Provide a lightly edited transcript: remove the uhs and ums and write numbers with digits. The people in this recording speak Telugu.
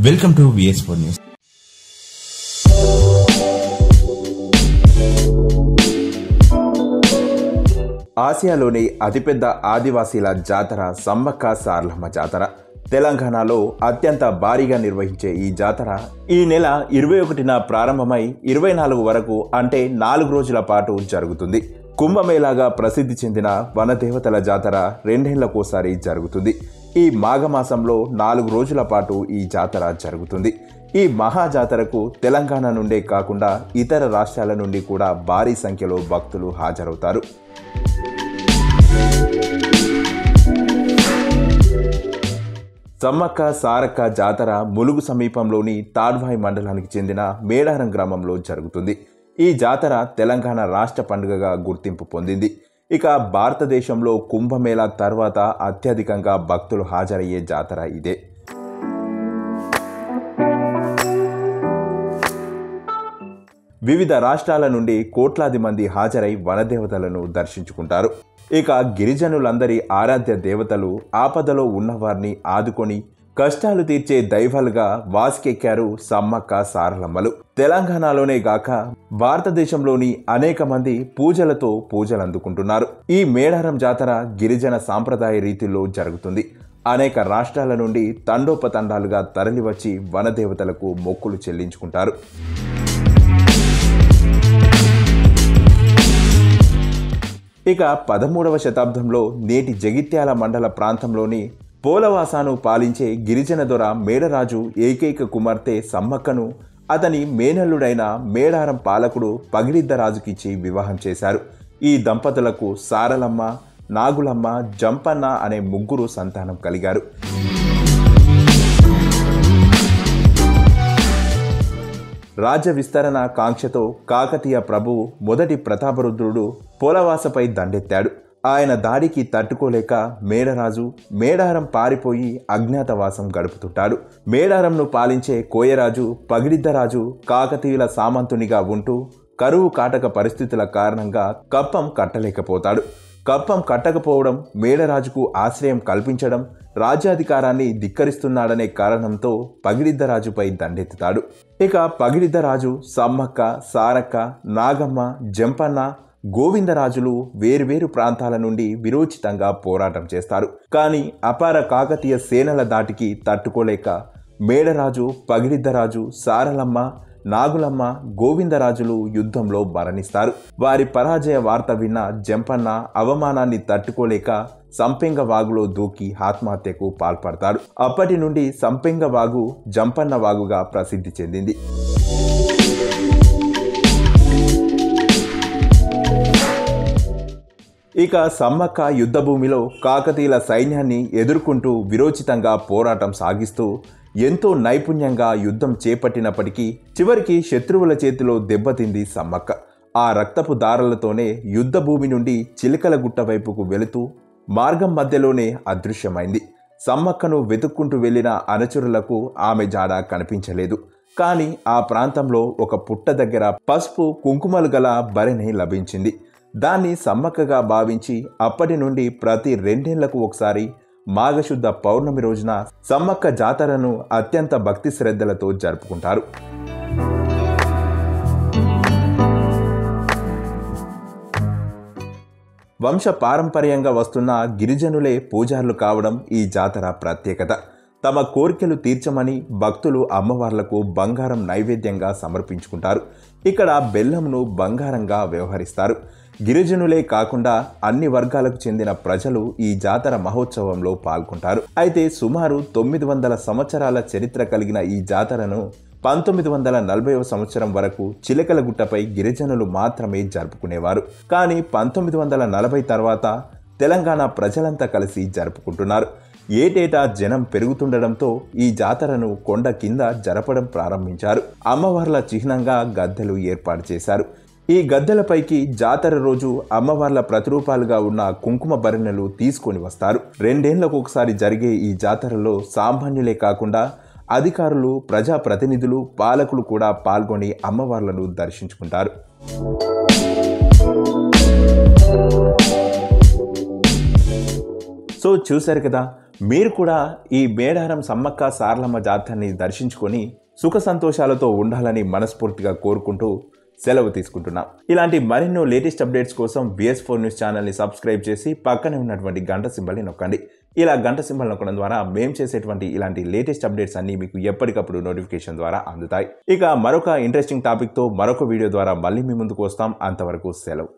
Welcome to VS4 news. ఆసియాలోని అతిపెద్ద ఆదివాసీల జాతర సమ్మక్క సారలమ్మ జాతర తెలంగాణలో అత్యంత భారీగా నిర్వహించే ఈ జాతర ఈ నెల 21న ప్రారంభమై 24 వరకు అంటే 4 రోజుల పాటు జరుగుతుంది. కుంభమేళాగా ప్రసిద్ధి చెందిన వనదేవతల జాతర 2 ఏళ్లకోసారి జరుగుతుంది. ఈ మాఘమాసంలో 4 రోజుల పాటు ఈ జాతర జరుగుతుంది. ఈ మహాజాతరకు తెలంగాణ నుండే కాకుండా ఇతర రాష్ట్రాల నుండి కూడా భారీ సంఖ్యలో భక్తులు హాజరవుతారు. సమ్మక్క సారక్క జాతర ములుగు సమీపంలోని తాడ్వాయి మండలానికి చెందిన మేడారం గ్రామంలో జరుగుతుంది. ఈ జాతర తెలంగాణ రాష్ట్ర పండుగగా గుర్తింపు పొందింది. ఇక భారతదేశంలో కుంభమేళా తర్వాత అత్యధికంగా భక్తులు హాజరయ్యే జాతర ఇదే. వివిధ రాష్ట్రాల నుండి కోట్లాది మంది హాజరై వనదేవతలను దర్శించుకుంటారు. ఇక గిరిజనులందరి ఆరాధ్య దేవతలు, ఆపదలో ఉన్నవారిని ఆదుకొని కష్టాలు తీర్చే దైవాలుగా వాసికెక్కారు సమ్మక్క సారలమ్మలు. తెలంగాణలోనే గాక భారతదేశంలోని అనేక మంది పూజలతో పూజలు అందుకుంటున్నారు. ఈ మేడారం జాతర గిరిజన సాంప్రదాయ రీతిలో జరుగుతుంది. అనేక రాష్ట్రాల నుండి తండోపతండాలుగా తరలివచ్చి వనదేవతలకు మొక్కులు చెల్లించుకుంటారు. ఇక 13వ శతాబ్దంలో నేటి జగిత్యాల మండల ప్రాంతంలోని పోలవాసాను పాలించే గిరిజన దొర మేడరాజు ఏకైక కుమార్తె సమ్మక్కను అతని మేనల్లుడైన మేడారం పాలకుడు పగిడిద్దరాజుకిచ్చి వివాహం చేశారు. ఈ దంపతులకు సారలమ్మ, నాగులమ్మ, జంపన్న అనే 3 సంతానం కలిగారు. రాజ్య విస్తరణ కాంక్షతో కాకతీయ ప్రభువు మొదటి ప్రతాపరుద్రుడు పోలవాసపై దండెత్తాడు. ఆయన దాడికి తట్టుకోలేక మేడరాజు మేడారం పారిపోయి అజ్ఞాతవాసం గడుపుతుంటాడు. మేడారంను పాలించే కోయరాజు పగిడిద్దరాజు కాకతీయుల సామంతునిగా ఉంటూ కరువు కాటక పరిస్థితుల కారణంగా కప్పం కట్టలేకపోతాడు. కప్పం కట్టకపోవడం, మేడరాజుకు ఆశ్రయం కల్పించడం, రాజ్యాధికారాన్ని ధిక్కరిస్తున్నాడనే కారణంతో పగిడిద్దరాజుపై దండెత్తుతాడు. ఇక పగిడిద్దరాజు సమ్మక్క, సారక్క, నాగమ్మ, జంపన్న, గోవిందరాజులు వేర్వేరు ప్రాంతాల నుండి విరోచితంగా పోరాటం చేస్తారు. కానీ అపార కాకతీయ సేనల దాటికి తట్టుకోలేక మేడరాజు, పగిడిద్దరాజు, సారలమ్మ, నాగులమ్మ, గోవిందరాజులు యుద్ధంలో మరణిస్తారు. వారి పరాజయ వార్త విన్న జంపన్న అవమానాన్ని తట్టుకోలేక సంపెంగ వాగులో దూకి ఆత్మహత్యకు పాల్పడతాడు. అప్పటి నుండి సంపెంగ వాగు జంపన్న వాగుగా ప్రసిద్ధి చెందింది. ఇక సమ్మక్క యుద్ధభూమిలో కాకతీయుల సైన్యాన్ని ఎదుర్కొంటూ విరోచితంగా పోరాటం సాగిస్తూ ఎంతో నైపుణ్యంగా యుద్ధం చేపట్టినప్పటికీ చివరికి శత్రువుల చేతిలో దెబ్బతింది సమ్మక్క. ఆ రక్తపు దారాలతోనే యుద్ధభూమి నుండి చిలకల గుట్ట వైపుకు వెళుతూ మార్గం మధ్యలోనే అదృశ్యమైంది. సమ్మక్కను వెతుక్కుంటూ వెళ్లిన అనుచరులకు ఆమె జాడ కనిపించలేదు. కానీ ఆ ప్రాంతంలో ఒక పుట్ట దగ్గర పసుపు కుంకుమలు గల బరిని లభించింది. దాన్ని సమ్మక్కగా భావించి అప్పటి నుండి ప్రతి 2 ఏళ్లకు ఒకసారి మాఘశుద్ధ పౌర్ణమి రోజున సమ్మక్క జాతరను అత్యంత భక్తి శ్రద్ధలతో జరుపుకుంటారు. వంశ పారంపర్యంగా వస్తున్న గిరిజనులే పూజారులు కావడం ఈ జాతర ప్రత్యేకత. తమ కోరికలు తీర్చమని భక్తులు అమ్మవార్లకు బంగారం నైవేద్యంగా సమర్పించుకుంటారు. ఇక్కడ బెల్లంను బంగారంగా వ్యవహరిస్తారు. గిరిజనులే కాకుండా అన్ని వర్గాలకు చెందిన ప్రజలు ఈ జాతర మహోత్సవంలో పాల్గొంటారు. అయితే సుమారు 900 సంవత్సరాల చరిత్ర కలిగిన ఈ జాతరను 1940వ సంవత్సరం వరకు చిలకలగుట్టపై గిరిజనులు మాత్రమే జరుపుకునేవారు. కానీ 1940 తర్వాత తెలంగాణ ప్రజలంతా కలిసి జరుపుకుంటున్నారు. ఏటేటా జనం పెరుగుతుండడంతో ఈ జాతరను కొండ కింద జరపడం ప్రారంభించారు. అమ్మవార్ల చిహ్నంగా గద్దెలు ఏర్పాటు చేశారు. ఈ గద్దెలపైకి జాతర రోజు అమ్మవార్ల ప్రతిరూపాలుగా ఉన్న కుంకుమ భరిణెలు తీసుకొని వస్తారు. 2 ఏళ్లకు ఒకసారి జరిగే ఈ జాతరలో సామాన్యులే కాకుండా అధికారులు, ప్రజాప్రతినిధులు, పాలకులు కూడా పాల్గొని అమ్మవార్లను దర్శించుకుంటారు. సో చూశారు కదా, మీరు కూడా ఈ మేడారం సమ్మక్క సారలమ్మ జాతరని దర్శించుకొని సుఖ సంతోషాలతో ఉండాలని మనస్ఫూర్తిగా కోరుకుంటూ సెలవు తీసుకుంటున్నాం. ఇలాంటి మరెన్నో లేటెస్ట్ అప్డేట్స్ కోసం BS4 న్యూస్ ఛానల్ని సబ్స్క్రైబ్ చేసి పక్కనే ఉన్నటువంటి గంట సింబల్ని నొక్కండి. ఇలా గంట సింబల్ నొక్కడం ద్వారా మేము చేసేటువంటి ఇలాంటి లేటెస్ట్ అప్డేట్స్ అన్ని మీకు ఎప్పటికప్పుడు నోటిఫికేషన్ ద్వారా అందుతాయి. ఇక మరొక ఇంట్రెస్టింగ్ టాపిక్తో మరొక వీడియో ద్వారా మళ్ళీ మీ ముందుకు వస్తాం. అంతవరకు సెలవు.